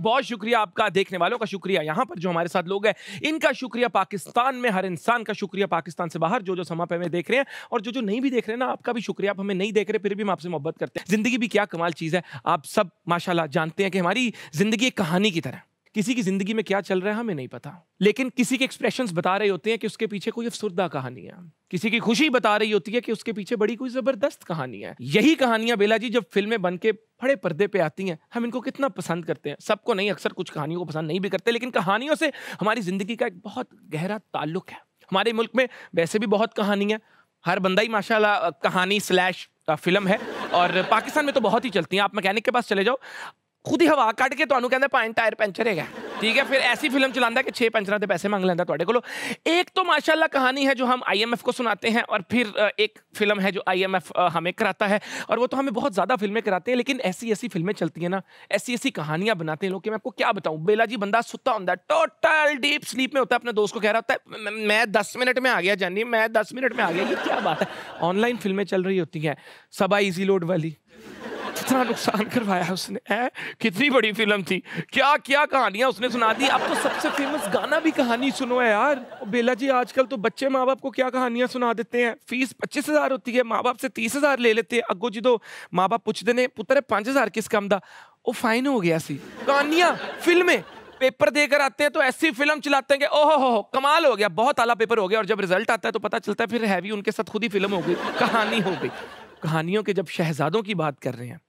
बहुत शुक्रिया आपका, देखने वालों का शुक्रिया, यहाँ पर जो हमारे साथ लोग हैं इनका शुक्रिया, पाकिस्तान में हर इंसान का शुक्रिया, पाकिस्तान से बाहर जो समय पे हमें देख रहे हैं और जो नहीं भी देख रहे हैं ना, आपका भी शुक्रिया। आप हमें नहीं देख रहे फिर भी हम आपसे मोहब्बत करते हैं। जिंदगी भी क्या कमाल चीज़ है। आप सब माशाल्लाह जानते हैं कि हमारी जिंदगी एक कहानी की तरह, किसी की जिंदगी में क्या चल रहा है हमें नहीं पता, लेकिन किसी के एक्सप्रेशंस बता रहे होते हैं कि उसके पीछे कोई अफसुर्दा कहानी है, किसी की खुशी बता रही होती है कि उसके पीछे बड़ी कोई जबरदस्त कहानी है। यही कहानियां बेला जी जब फिल्में बन के बड़े पर्दे पे आती हैं, हम इनको कितना पसंद करते हैं। सबको नहीं, अक्सर कुछ कहानियों को पसंद नहीं भी करते, लेकिन कहानियों से हमारी जिंदगी का एक बहुत गहरा ताल्लुक है। हमारे मुल्क में वैसे भी बहुत कहानी है, हर बंदा ही माशाल्लाह कहानी स्लैश फिल्म है, और पाकिस्तान में तो बहुत ही चलती हैं। आप मैकेनिक के पास चले जाओ, खुद ही हवा काट के तो कहते 5 टायर पंचर है, ठीक है, फिर ऐसी फिल्म चलाता कि 6 पंचर के पैसे मांग लेंदा ਤੁਹਾਡੇ ਕੋਲੋਂ। एक तो माशाल्लाह कहानी है जो हम IMF को सुनाते हैं, और फिर एक फिल्म है जो IMF हमें कराता है, और वो तो हमें बहुत ज़्यादा फिल्में कराते हैं, लेकिन ऐसी ऐसी फिल्में चलती हैं ना, ऐसी ऐसी कहानियां बनाते हैं लोग कि मैं आपको क्या बताऊं। बेला जी बंदा सुता होता है, टोटल डीप स्लीप में होता है, अपने दोस्त को कह रहा होता है मैं 10 मिनट में आ गया जानी, मैं 10 मिनट में आ गया। ये क्या बात है। ऑनलाइन फिल्में चल रही होती हैं, सबा इजी लोड वाली, कितना नुकसान करवाया उसने है, कितनी बड़ी फिल्म थी, क्या क्या कहानियां उसने सुना दी। अब तो सबसे फेमस गाना भी कहानी सुनो है यार। बेला जी आजकल तो बच्चे माँ बाप को क्या कहानियां सुना देते हैं। फीस 25,000 होती है, माँ बाप से 30,000 ले लेते हैं। अगो जो माँ बाप पूछते ने पुत्र 5,000 किस काम दा, वो फाइन हो गया सी। कहानियां फिल्में पेपर देकर आते हैं तो ऐसी फिल्म चलाते हैं कि ओहो हो कमाल हो गया, बहुत आला पेपर हो गया, और जब रिजल्ट आता है तो पता चलता है फिर हैवी उनके साथ खुद ही फिल्म हो गई, कहानी हो गई। कहानियों के जब शहजादों की बात कर रहे हैं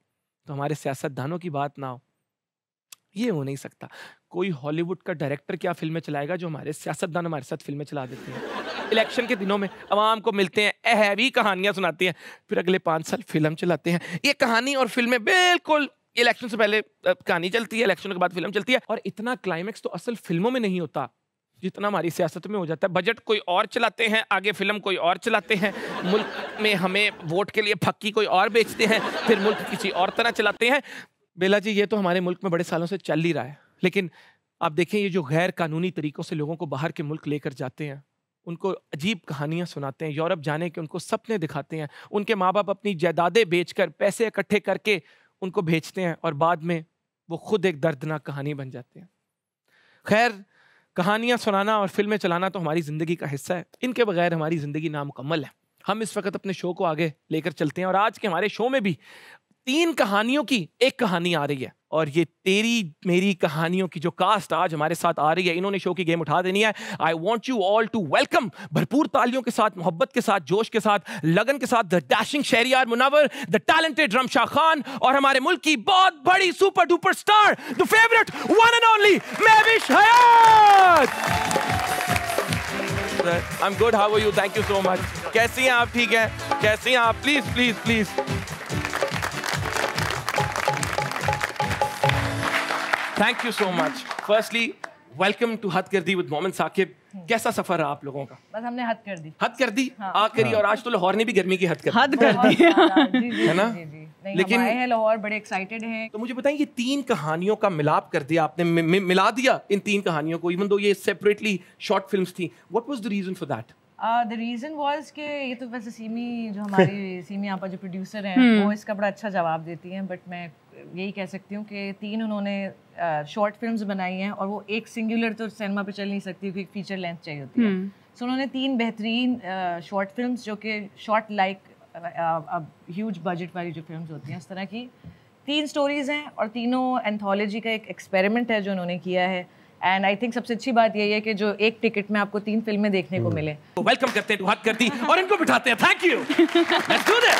तो हमारे सियासतदानों की बात ना हो, ये हो नहीं सकता। कोई हॉलीवुड का डायरेक्टर क्या फिल्में चलाएगा जो हमारे सियासतदान हमारे साथ फिल्में चला देते हैं। इलेक्शन के दिनों में अवाम को मिलते हैं, हैवी कहानियां सुनाती हैं, फिर अगले 5 साल फिल्म चलाते हैं। ये कहानी और फिल्में बिल्कुल, इलेक्शन से पहले कहानी चलती है, इलेक्शन के बाद फिल्म चलती है, और इतना क्लाइमेक्स तो असल फिल्मों में नहीं होता जितना हमारी सियासत में हो जाता है। बजट कोई और चलाते हैं, आगे फिल्म कोई और चलाते हैं, मुल्क में हमें वोट के लिए फक्की कोई और बेचते हैं, फिर मुल्क किसी और तरह चलाते हैं। बेला जी ये तो हमारे मुल्क में बड़े सालों से चल ही रहा है, लेकिन आप देखें ये जो गैर कानूनी तरीकों से लोगों को बाहर के मुल्क लेकर जाते हैं, उनको अजीब कहानियां सुनाते हैं, यूरोप जाने के उनको सपने दिखाते हैं, उनके माँ बाप अपनी जायदादें बेचकर पैसे इकट्ठे करके उनको भेजते हैं, और बाद में वो खुद एक दर्दनाक कहानी बन जाते हैं। खैर, कहानियां सुनाना और फिल्में चलाना तो हमारी ज़िंदगी का हिस्सा है, इनके बगैर हमारी ज़िंदगी नामुकम्मल है। हम इस वक्त अपने शो को आगे लेकर चलते हैं, और आज के हमारे शो में भी 3 कहानियों की एक कहानी आ रही है, और ये तेरी मेरी कहानियों की जो कास्ट आज हमारे साथ आ रही है, इन्होंने शो की गेम उठा देनी है। I want you all to welcome, भरपूर तालियों के साथ, मोहब्बत के साथ, जोश के साथ, लगन के साथ, the dashing Shahriyar Munawar, the talented Ramsha Khan, और हमारे मुल्क की बहुत बड़ी super duper star, the favourite one and only Mahwish Hayat. I am good, how are you? Thank you so much. कैसी हैं आप? ठीक है, कैसी हैं आप? Please please please. Thank you so much. Firstly, welcome to हद कर दी with मोमिन साकिब। कैसा सफर रहा आप लोगों का? बस हमने हद कर दी। हद कर दी? हाँ। आ करी, और आज तो लाहौर ने भी गर्मी की हद कर दी है ना? लेकिन हम आए हैं लाहौर, बड़े एक्साइटेड हैं। तो मुझे बताइए, ये 3 कहानियों का मिलाप कर दिया आपने, मिला दिया इन 3 कहानियों को, इवन दो ये सेपरेटली शॉर्ट फिल्म्स थी। What was the reason for that? The reason was कि ये तो वैसे सीमी जो हमारी सीमी आपा जो प्रोड्यूसर हैं वो इसका बड़ा अच्छा जवाब देती हैं, बट मैं यही कह सकती हूँ कि 3 उन्होंने शॉर्ट फिल्म्स बनाई हैं, और वो एक सिंगुलर तो सिनेमा पे चल नहीं सकती क्योंकि फीचर लेंथ चाहिए होती है। सो उन्होंने 3 बेहतरीन शॉर्ट फिल्म्स जो कि शॉर्ट लाइक ह्यूज बजट वाली जो फिल्म्स होती हैं उस तरह की 3 स्टोरीज़ हैं, और तीनों एंथोलॉजी का एक एक्सपेरिमेंट है जो उन्होंने किया है। एंड आई थिंक सबसे अच्छी बात यही है कि जो एक टिकट में आपको 3 फिल्में देखने को मिले। वेलकम करते हैं टू हद कर दी, और इनको बिठाते हैं। Thank you. Let's do this.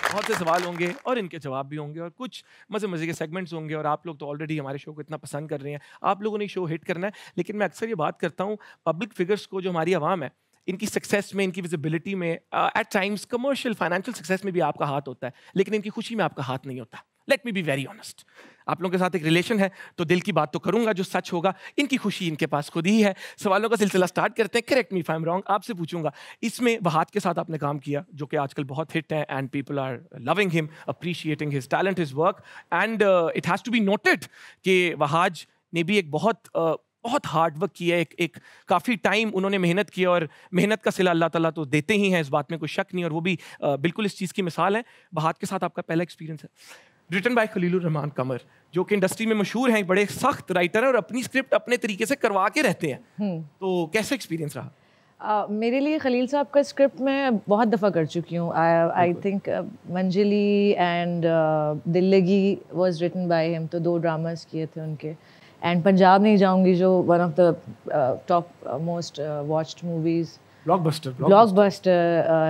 बहुत से सवाल होंगे और इनके जवाब भी होंगे, और कुछ मज़े के सेगमेंट्स होंगे, और आप लोग तो ऑलरेडी हमारे शो को इतना पसंद कर रहे हैं, आप लोगों ने शो हिट करना है। लेकिन मैं अक्सर ये बात करता हूँ, पब्लिक फिगर्स को, जो हमारी आवाम है, इनकी सक्सेस में, इनकी विजिबिलिटी में, at times commercial financial success में भी आपका हाथ होता है, लेकिन इनकी खुशी में आपका हाथ नहीं होता। Let me be very honest, आप लोगों के साथ एक रिलेशन है तो दिल की बात तो करूंगा, जो सच होगा। इनकी खुशी इनके पास खुद ही है। सवालों का सिलसिला स्टार्ट करते हैं। Correct me if I am wrong. आपसे पूछूंगा, इसमें वहाज के साथ आपने काम किया जो कि आजकल बहुत हिट है, and people are loving him, appreciating his talent, his work, and it has to be noted कि वहाज ने भी एक बहुत हार्ड वर्क किया है, एक काफ़ी टाइम उन्होंने मेहनत की, और मेहनत का सिला अल्लाह ताला तो देते ही हैं, इस बात में कोई शक नहीं, और वो भी बिल्कुल इस चीज़ की मिसाल है। वहाज के साथ आपका पहला एक्सपीरियंस है? रिटन बाय खलीलुर रहमान कमर, जो कि इंडस्ट्री में मशहूर हैं, बड़े सख्त राइटर हैं और अपनी स्क्रिप्ट अपने तरीके से करवा के रहते हैं। तो कैसा एक्सपीरियंस रहा? मेरे लिए खलील साहब का स्क्रिप्ट मैं बहुत दफ़ा कर चुकी हूँ। I think Manjli and Dillagi was written by him, तो 2 ड्रामास किए थे उनके। एंड पंजाब नहीं जाऊँगी, जो one of the top most watched movies, blockbuster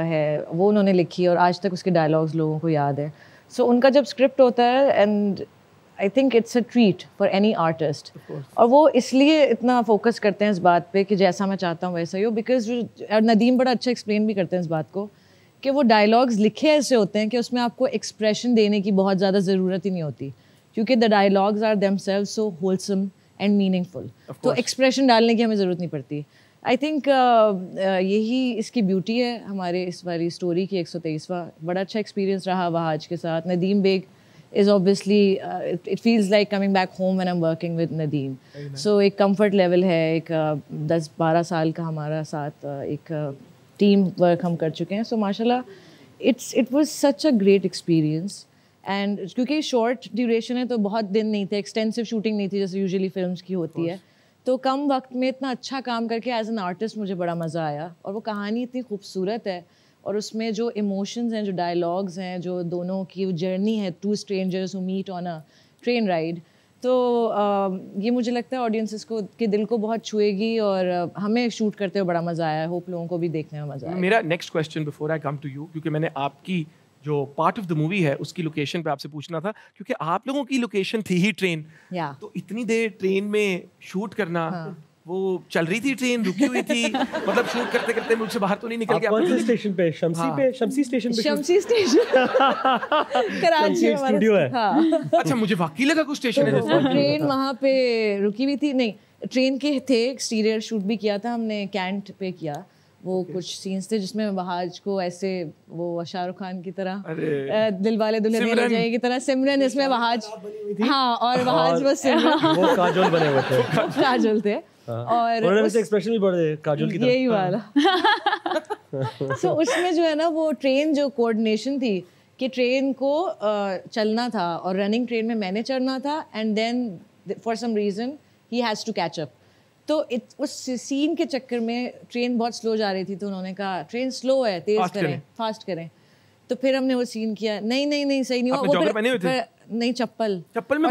है, वो उन्होंने लिखी और आज तक उसके डायलॉग्स लोगों को याद है। सो उनका जब स्क्रिप्ट होता है, and I think it's a treat for any artist, और वो इसलिए इतना फोकस करते हैं इस बात पे कि जैसा मैं चाहता हूँ वैसा ही हो, बिकॉज नदीम बड़ा अच्छा एक्सप्लेन भी करते हैं इस बात को कि वो डायलॉग्स लिखे ऐसे होते हैं कि उसमें आपको एक्सप्रेशन देने की बहुत ज़्यादा ज़रूरत ही नहीं होती, क्योंकि the dialogues are themselves so wholesome and meaningful, तो एक्सप्रेशन डालने की हमें ज़रूरत नहीं पड़ती। आई थिंक यही इसकी ब्यूटी है हमारे इस वाली स्टोरी की। 123वां बड़ा अच्छा एक्सपीरियंस रहा वहाज के साथ। Nadeem Baig is obviously it feels like coming back home when I'm working with Nadeem. So एक comfort level है, एक 10-12 साल का हमारा साथ एक टीम वर्क हम कर चुके हैं। So माशाल्लाह it was such a great experience, and क्योंकि short duration है तो बहुत दिन नहीं थे, extensive shooting नहीं थी जैसे usually films की होती है, तो कम वक्त में इतना अच्छा काम करके एज एन आर्टिस्ट मुझे बड़ा मज़ा आया। और वो कहानी इतनी खूबसूरत है, और उसमें जो इमोशंस हैं, जो डायलॉग्स हैं, जो दोनों की जर्नी है, 2 strangers who meet on a train ride, तो ये मुझे लगता है ऑडियंसेस को के दिल को बहुत छुएगी, और हमें शूट करते हुए बड़ा मज़ा आया। होप लोगों को भी देखने में मज़ा आया। मेरा next question before I come to you, क्योंकि मैंने आपकी जो पार्ट ऑफ द मूवी है उसकी लोकेशन पे आपसे पूछना था, क्योंकि आप लोगों की लोकेशन थी ही ट्रेन, तो इतनी देर ट्रेन में शूट करना, वो चल रही थी ट्रेन, रुकी हुई थी, मतलब शूट करते करते मुझसे बाहर तो नहीं निकल गया। कौन से स्टेशन पे? शमसी स्टेशन पे? शमसी स्टेशन कराची में स्टूडियो है। हाँ। अच्छा, मुझे वाकई लगा कुछ स्टेशन है। तो ट्रेन वहाँ पे रुकी हुई थी। नहीं, ट्रेन के थे, एक्सटीरियर शूट भी किया था हमने, कैंट पे किया। वो कुछ सीन्स थे जिसमें वहाज को ऐसे वो शाहरुख खान की तरह दिलवाले दुल्हनिया ले जाएगी की तरह सिमरन इसमें वहाज, हाँ, और वहाज वो सिमरन, वो काजोल बने हुए थे, काजोल थे, और उन्होंने वैसे एक्सप्रेशन भी बड़े काजोल की तरह, यही वाला। सो उसमें जो है ना, वो ट्रेन जो कोऑर्डिनेशन थी कि ट्रेन को चलना था, और रनिंग ट्रेन में मैंने चढ़ना था, and then for some reason he has to catch up. तो उस सीन के चक्कर में ट्रेन बहुत स्लो जा रही थी, तो उन्होंने कहा ट्रेन स्लो है, तेज करें, फास्ट करें। तो फिर हमने वो सीन किया, नहीं नहीं नहीं सही नहीं हुआ। वो नहीं, चप्पल में,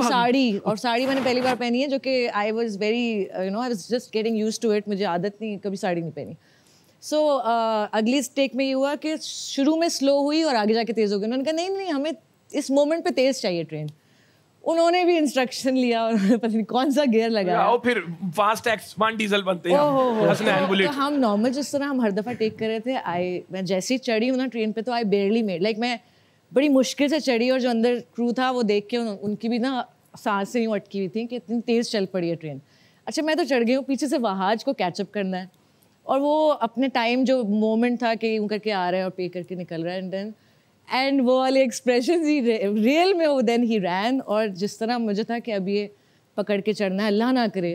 और साड़ी मैंने पहली बार पहनी है, जो कि I was very I was just getting used to it, मुझे आदत नहीं, कभी साड़ी नहीं पहनी। सो अगली टेक में ये हुआ कि शुरू में स्लो हुई और आगे जाके तेज़ हो गई। उन्होंने कहा नहीं नहीं, हमें इस मोमेंट पे तेज़ चाहिए ट्रेन। उन्होंने भी इंस्ट्रक्शन लिया, और पता नहीं कौन सा गियर लगाया, और फिर फास्ट X1 डीजल बनते हैं। तो हम नॉर्मल जिस तरह हम हर दफ़ा टेक कर रहे थे, मैं जैसे ही चढ़ी हूँ ना ट्रेन पे, तो आई बेयरली मेड, लाइक मैं बड़ी मुश्किल से चढ़ी, और जो अंदर क्रू था वो देख के उनकी भी ना सांसें यूँ अटकी हुई थी कि इतनी तेज़ चल पड़ी है ट्रेन। अच्छा, मैं तो चढ़ गई हूँ, पीछे से वहाज को कैचअप करना है, और वो अपने टाइम जो मोमेंट था कि यूँ करके आ रहा है और पे करके निकल रहा है, एंड वो वाले एक्सप्रेशन ही रियल में वो देन ही रैन, और जिस तरह मुझे था कि अब ये पकड़ के चढ़ना है, अल्लाह ना करे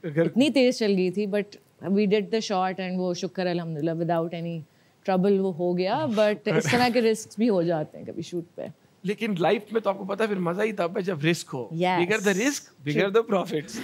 इतनी तेज़ चल गई थी, but we did the shot, एंड वो शुक्र अल्हम्दुलिल्लाह विदाउट एनी ट्रबल वो हो गया। बट इस तरह के रिस्क भी हो जाते हैं कभी शूट पे। लेकिन लाइफ में तो आपको पता है फिर मजा ही तब है जब रिस्क हो। Bigger the risk bigger the profits.